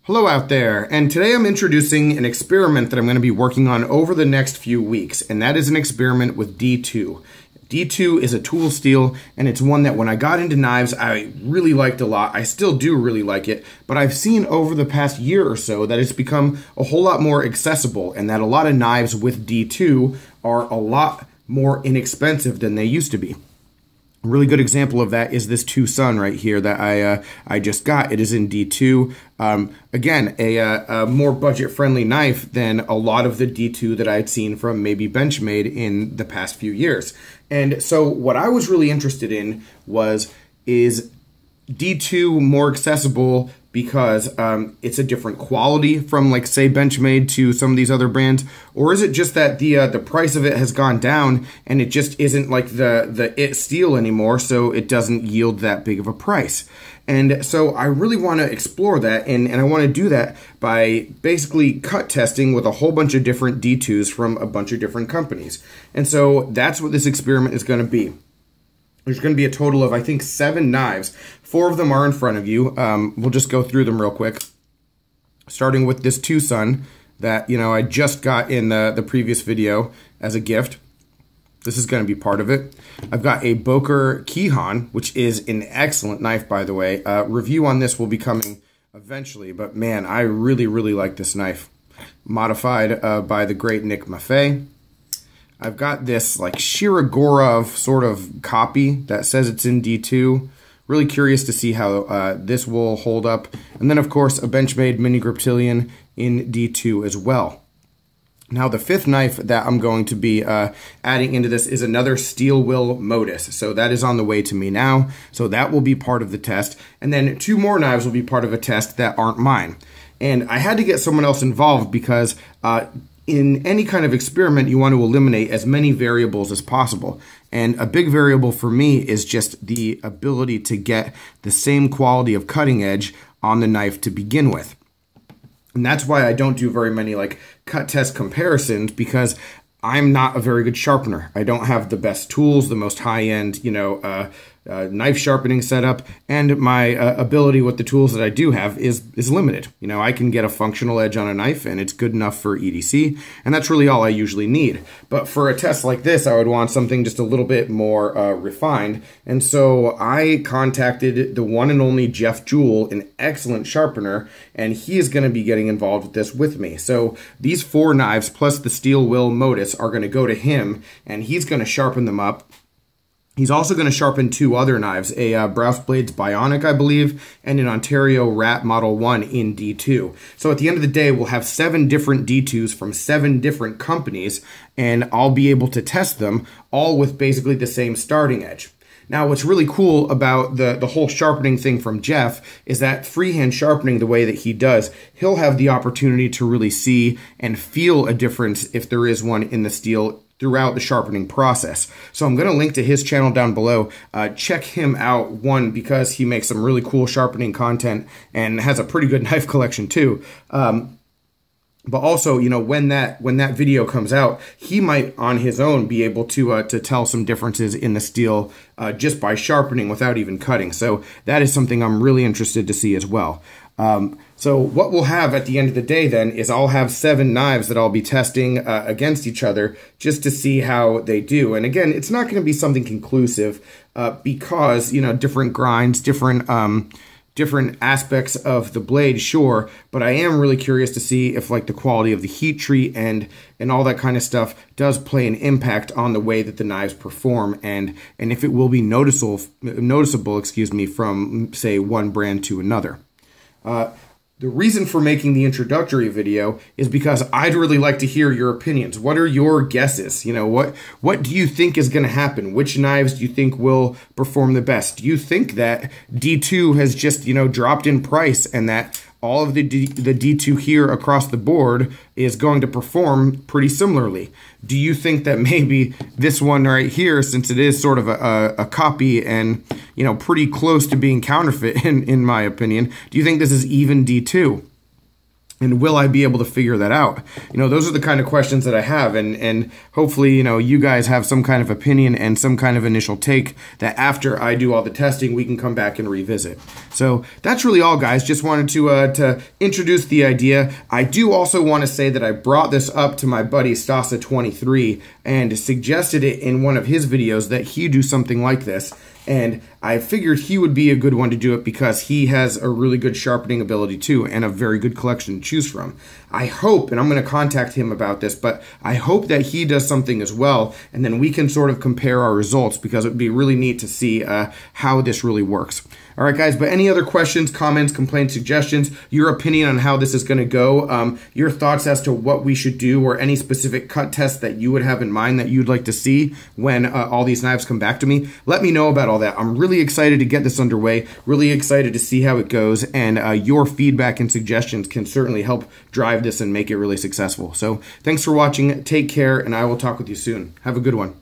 Hello out there, and today I'm introducing an experiment that I'm going to be working on over the next few weeks, and that is an experiment with D2. D2 is a tool steel, and it's one that when I got into knives, I really liked a lot. I still do really like it, but I've seen over the past year or so that it's become a whole lot more accessible, and that a lot of knives with D2 are a lot more inexpensive than they used to be. A really good example of that is this 2 Sun right here that I just got. It is in D2. Again, a more budget-friendly knife than a lot of the D2 that I'd seen from maybe Benchmade in the past few years. And so what I was really interested in is D2 more accessible because it's a different quality from, like, say, Benchmade to some of these other brands? Or is it just that the price of it has gone down and it just isn't like the it steel anymore, so it doesn't yield that big of a price? And so I really want to explore that, and I want to do that by basically cut testing with a whole bunch of different D2s from a bunch of different companies. And so that's what this experiment is going to be. There's going to be a total of, I think, 7 knives. 4 of them are in front of you. We'll just go through them real quick. Starting with this 2 Sun that, I just got in the previous video as a gift. This is going to be part of it. I've got a Boker Kihon, which is an excellent knife, by the way. Review on this will be coming eventually, but man, I really, really like this knife. Modified by the great Nick Maffei. I've got this like Shirogorov sort of copy that says it's in D2. Really curious to see how this will hold up. And then, of course, a Benchmade Mini Griptilian in D2 as well. Now, the 5th knife that I'm going to be adding into this is another steel will Modus. So that is on the way to me now. So that will be part of the test. And then 2 more knives will be part of a test that aren't mine. And I had to get someone else involved because in any kind of experiment, you want to eliminate as many variables as possible. And a big variable for me is just the ability to get the same quality of cutting edge on the knife to begin with. And that's why I don't do very many like cut test comparisons, because I'm not a very good sharpener. I don't have the best tools, the most high-end, knife sharpening setup, and my ability with the tools that I do have is limited. I can get a functional edge on a knife, and it's good enough for EDC, and that's really all I usually need. But for a test like this, I would want something just a little bit more refined, and so I contacted the one and only Jeff Jewell, an excellent sharpener, and he is going to be getting involved with this with me. So these 4 knives plus the steel will Modus are going to go to him, and he's going to sharpen them up. He's also going to sharpen 2 other knives, a Browse Blades Bionic, I believe, and an Ontario Rat Model 1 in D2. So at the end of the day, we'll have 7 different D2s from 7 different companies, and I'll be able to test them all with basically the same starting edge. Now, what's really cool about the whole sharpening thing from Jeff is that freehand sharpening the way that he does, he'll have the opportunity to really see and feel a difference if there is one in the steel throughout the sharpening process. So I'm going to link to his channel down below. Check him out, one, because he makes some really cool sharpening content and has a pretty good knife collection too. But also, when that video comes out, he might on his own be able to tell some differences in the steel just by sharpening without even cutting. So that is something I'm really interested to see as well. So what we'll have at the end of the day then is I'll have 7 knives that I'll be testing against each other just to see how they do. And again, it's not going to be something conclusive because, different grinds, different aspects of the blade, sure, but I am really curious to see if like the quality of the heat treat and all that kind of stuff does play an impact on the way that the knives perform, and if it will be noticeable, from say one brand to another. The reason for making the introductory video is because I'd really like to hear your opinions. What are your guesses? What do you think is going to happen? Which knives do you think will perform the best? Do you think that D2 has just, dropped in price and that all of the D2 here across the board is going to perform pretty similarly? Do you think that maybe this one right here, since it is sort of a copy and, pretty close to being counterfeit in my opinion, do you think this is even D2? And will I be able to figure that out? You know, those are the kind of questions that I have, and hopefully, you know, you guys have some kind of opinion and some kind of initial take that after I do all the testing, we can come back and revisit. So that's really all, guys. Just wanted to introduce the idea. I do also want to say that I brought this up to my buddy Stasa23 and suggested it in one of his videos that he do something like this. And I figured he would be a good one to do it because he has a really good sharpening ability too and a very good collection to choose from. I hope, and I'm going to contact him about this, but I hope that he does something as well, and then we can sort of compare our results because it would be really neat to see how this really works. All right, guys, but any other questions, comments, complaints, suggestions, your opinion on how this is going to go, your thoughts as to what we should do or any specific cut tests that you would have in mind that you'd like to see when all these knives come back to me, let me know about all that. I'm really excited to get this underway, really excited to see how it goes, and your feedback and suggestions can certainly help drive this and make it really successful. So thanks for watching, take care, and I will talk with you soon. Have a good one.